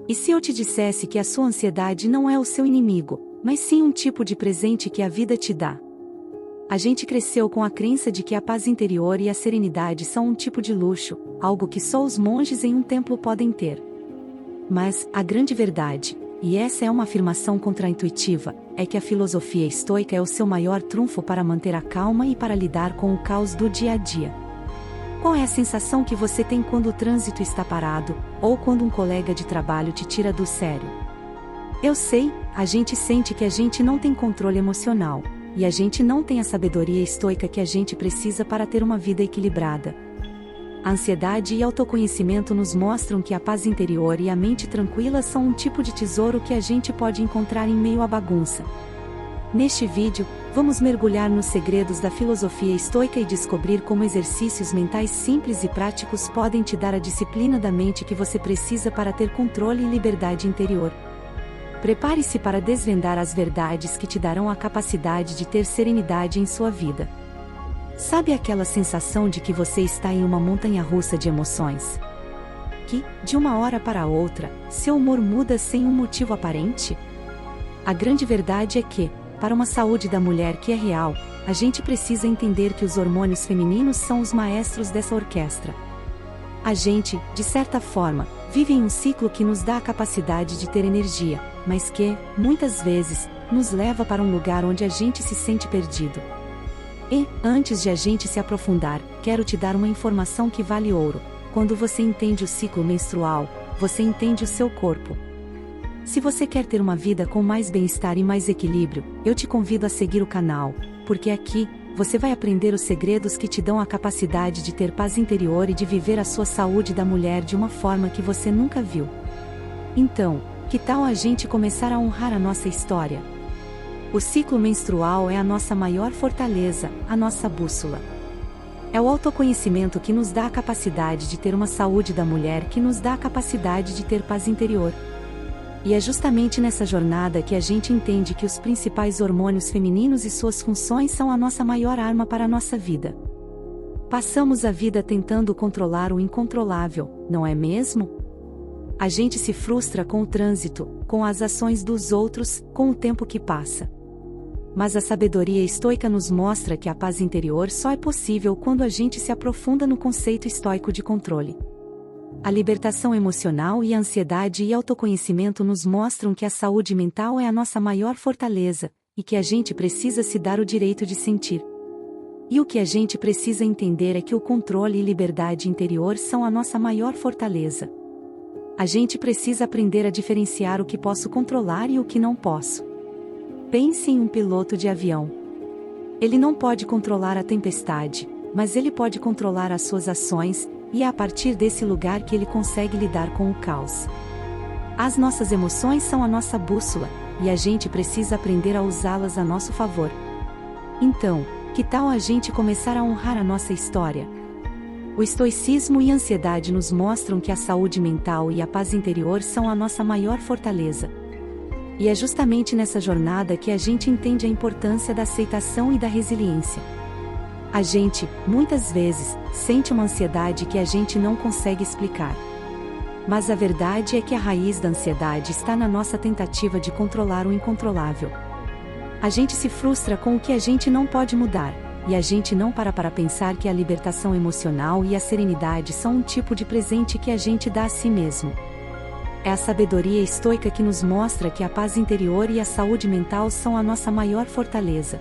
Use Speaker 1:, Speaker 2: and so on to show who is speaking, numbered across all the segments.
Speaker 1: E se eu te dissesse que a sua ansiedade não é o seu inimigo, mas sim um tipo de presente que a vida te dá? A gente cresceu com a crença de que a paz interior e a serenidade são um tipo de luxo, algo que só os monges em um templo podem ter. Mas, a grande verdade, e essa é uma afirmação contraintuitiva, é que a filosofia estoica é o seu maior trunfo para manter a calma e para lidar com o caos do dia a dia. Qual é a sensação que você tem quando o trânsito está parado, ou quando um colega de trabalho te tira do sério? Eu sei, a gente sente que a gente não tem controle emocional, e a gente não tem a sabedoria estoica que a gente precisa para ter uma vida equilibrada. A ansiedade e autoconhecimento nos mostram que a paz interior e a mente tranquila são um tipo de tesouro que a gente pode encontrar em meio à bagunça. Neste vídeo, vamos mergulhar nos segredos da filosofia estoica e descobrir como exercícios mentais simples e práticos podem te dar a disciplina da mente que você precisa para ter controle e liberdade interior. Prepare-se para desvendar as verdades que te darão a capacidade de ter serenidade em sua vida. Sabe aquela sensação de que você está em uma montanha-russa de emoções? Que, de uma hora para outra, seu humor muda sem um motivo aparente? A grande verdade é que, para uma saúde da mulher que é real, a gente precisa entender que os hormônios femininos são os maestros dessa orquestra. A gente, de certa forma, vive em um ciclo que nos dá a capacidade de ter energia, mas que, muitas vezes, nos leva para um lugar onde a gente se sente perdido. E, antes de a gente se aprofundar, quero te dar uma informação que vale ouro. Quando você entende o ciclo menstrual, você entende o seu corpo. Se você quer ter uma vida com mais bem-estar e mais equilíbrio, eu te convido a seguir o canal, porque aqui, você vai aprender os segredos que te dão a capacidade de ter paz interior e de viver a sua saúde da mulher de uma forma que você nunca viu. Então, que tal a gente começar a honrar a nossa história? O ciclo menstrual é a nossa maior fortaleza, a nossa bússola. É o autoconhecimento que nos dá a capacidade de ter uma saúde da mulher que nos dá a capacidade de ter paz interior. E é justamente nessa jornada que a gente entende que os principais hormônios femininos e suas funções são a nossa maior arma para a nossa vida. Passamos a vida tentando controlar o incontrolável, não é mesmo? A gente se frustra com o trânsito, com as ações dos outros, com o tempo que passa. Mas a sabedoria estoica nos mostra que a paz interior só é possível quando a gente se aprofunda no conceito estoico de controle. A libertação emocional e a ansiedade e autoconhecimento nos mostram que a saúde mental é a nossa maior fortaleza, e que a gente precisa se dar o direito de sentir. E o que a gente precisa entender é que o controle e liberdade interior são a nossa maior fortaleza. A gente precisa aprender a diferenciar o que posso controlar e o que não posso. Pense em um piloto de avião. Ele não pode controlar a tempestade, mas ele pode controlar as suas ações, e é a partir desse lugar que ele consegue lidar com o caos. As nossas emoções são a nossa bússola, e a gente precisa aprender a usá-las a nosso favor. Então, que tal a gente começar a honrar a nossa história? O estoicismo e a ansiedade nos mostram que a saúde mental e a paz interior são a nossa maior fortaleza. E é justamente nessa jornada que a gente entende a importância da aceitação e da resiliência. A gente, muitas vezes, sente uma ansiedade que a gente não consegue explicar. Mas a verdade é que a raiz da ansiedade está na nossa tentativa de controlar o incontrolável. A gente se frustra com o que a gente não pode mudar, e a gente não para pensar que a libertação emocional e a serenidade são um tipo de presente que a gente dá a si mesmo. É a sabedoria estoica que nos mostra que a paz interior e a saúde mental são a nossa maior fortaleza.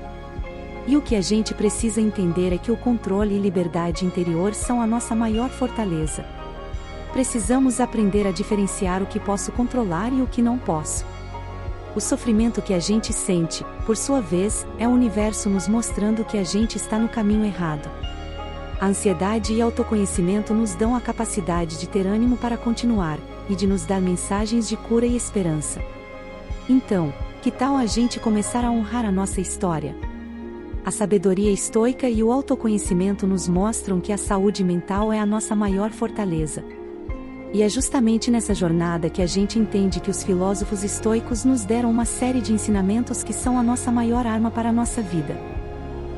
Speaker 1: E o que a gente precisa entender é que o controle e liberdade interior são a nossa maior fortaleza. Precisamos aprender a diferenciar o que posso controlar e o que não posso. O sofrimento que a gente sente, por sua vez, é o universo nos mostrando que a gente está no caminho errado. A ansiedade e autoconhecimento nos dão a capacidade de ter ânimo para continuar, e de nos dar mensagens de cura e esperança. Então, que tal a gente começar a honrar a nossa história? A sabedoria estoica e o autoconhecimento nos mostram que a saúde mental é a nossa maior fortaleza. E é justamente nessa jornada que a gente entende que os filósofos estoicos nos deram uma série de ensinamentos que são a nossa maior arma para a nossa vida.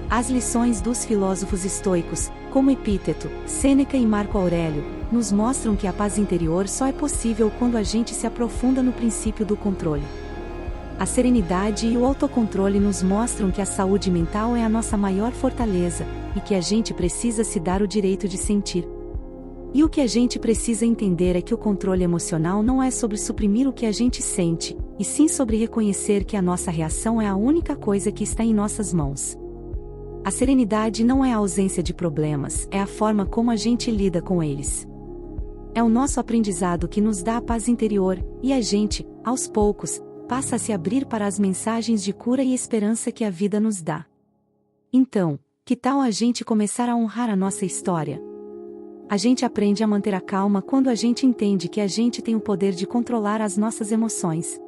Speaker 1: As lições dos filósofos estoicos, como Epíteto, Sêneca e Marco Aurélio, nos mostram que a paz interior só é possível quando a gente se aprofunda no princípio do controle. A serenidade e o autocontrole nos mostram que a saúde mental é a nossa maior fortaleza, e que a gente precisa se dar o direito de sentir. E o que a gente precisa entender é que o controle emocional não é sobre suprimir o que a gente sente, e sim sobre reconhecer que a nossa reação é a única coisa que está em nossas mãos. A serenidade não é a ausência de problemas, é a forma como a gente lida com eles. É o nosso aprendizado que nos dá a paz interior, e a gente, aos poucos, passa a se abrir para as mensagens de cura e esperança que a vida nos dá. Então, que tal a gente começar a honrar a nossa história? A gente aprende a manter a calma quando a gente entende que a gente tem o poder de controlar as nossas emoções.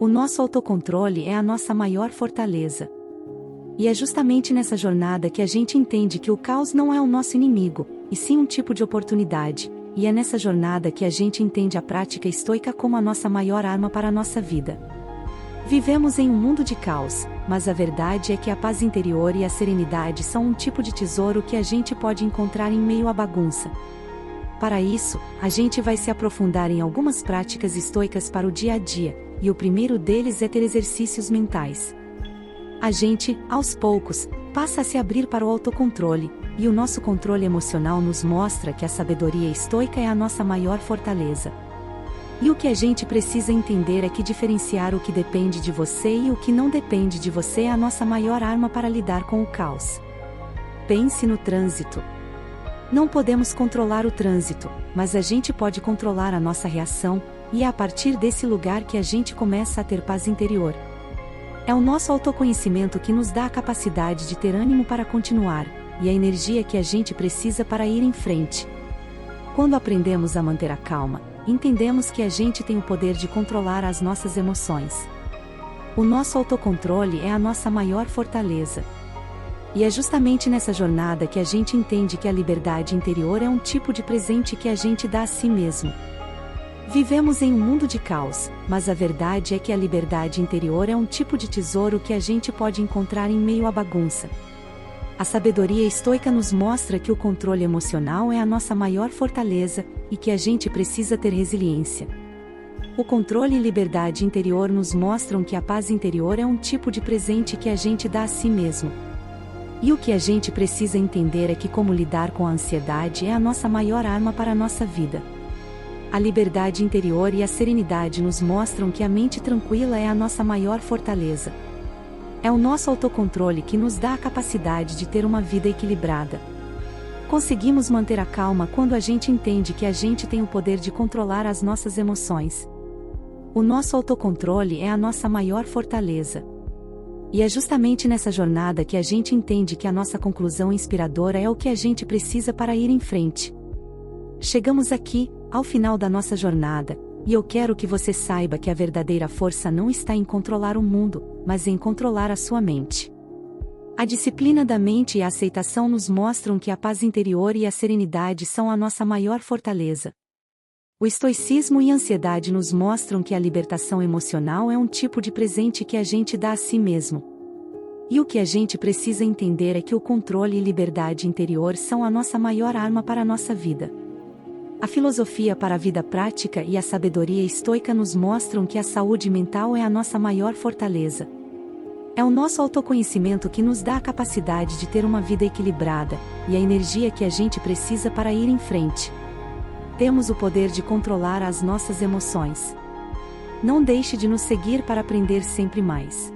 Speaker 1: O nosso autocontrole é a nossa maior fortaleza. E é justamente nessa jornada que a gente entende que o caos não é o nosso inimigo, e sim um tipo de oportunidade, e é nessa jornada que a gente entende a prática estoica como a nossa maior arma para a nossa vida. Vivemos em um mundo de caos, mas a verdade é que a paz interior e a serenidade são um tipo de tesouro que a gente pode encontrar em meio à bagunça. Para isso, a gente vai se aprofundar em algumas práticas estoicas para o dia a dia, e o primeiro deles é ter exercícios mentais. A gente, aos poucos, passa a se abrir para o autocontrole, e o nosso controle emocional nos mostra que a sabedoria estoica é a nossa maior fortaleza. E o que a gente precisa entender é que diferenciar o que depende de você e o que não depende de você é a nossa maior arma para lidar com o caos. Pense no trânsito. Não podemos controlar o trânsito, mas a gente pode controlar a nossa reação, e é a partir desse lugar que a gente começa a ter paz interior. É o nosso autoconhecimento que nos dá a capacidade de ter ânimo para continuar, e a energia que a gente precisa para ir em frente. Quando aprendemos a manter a calma, entendemos que a gente tem o poder de controlar as nossas emoções. O nosso autocontrole é a nossa maior fortaleza. E é justamente nessa jornada que a gente entende que a liberdade interior é um tipo de presente que a gente dá a si mesmo. Vivemos em um mundo de caos, mas a verdade é que a liberdade interior é um tipo de tesouro que a gente pode encontrar em meio à bagunça. A sabedoria estoica nos mostra que o controle emocional é a nossa maior fortaleza, e que a gente precisa ter resiliência. O controle e liberdade interior nos mostram que a paz interior é um tipo de presente que a gente dá a si mesmo. E o que a gente precisa entender é que como lidar com a ansiedade é a nossa maior arma para a nossa vida. A liberdade interior e a serenidade nos mostram que a mente tranquila é a nossa maior fortaleza. É o nosso autocontrole que nos dá a capacidade de ter uma vida equilibrada. Conseguimos manter a calma quando a gente entende que a gente tem o poder de controlar as nossas emoções. O nosso autocontrole é a nossa maior fortaleza. E é justamente nessa jornada que a gente entende que a nossa conclusão inspiradora é o que a gente precisa para ir em frente. Chegamos aqui, ao final da nossa jornada, e eu quero que você saiba que a verdadeira força não está em controlar o mundo, mas em controlar a sua mente. A disciplina da mente e a aceitação nos mostram que a paz interior e a serenidade são a nossa maior fortaleza. O estoicismo e a ansiedade nos mostram que a libertação emocional é um tipo de presente que a gente dá a si mesmo. E o que a gente precisa entender é que o controle e liberdade interior são a nossa maior arma para a nossa vida. A filosofia para a vida prática e a sabedoria estoica nos mostram que a saúde mental é a nossa maior fortaleza. É o nosso autoconhecimento que nos dá a capacidade de ter uma vida equilibrada, e a energia que a gente precisa para ir em frente. Temos o poder de controlar as nossas emoções. Não deixe de nos seguir para aprender sempre mais.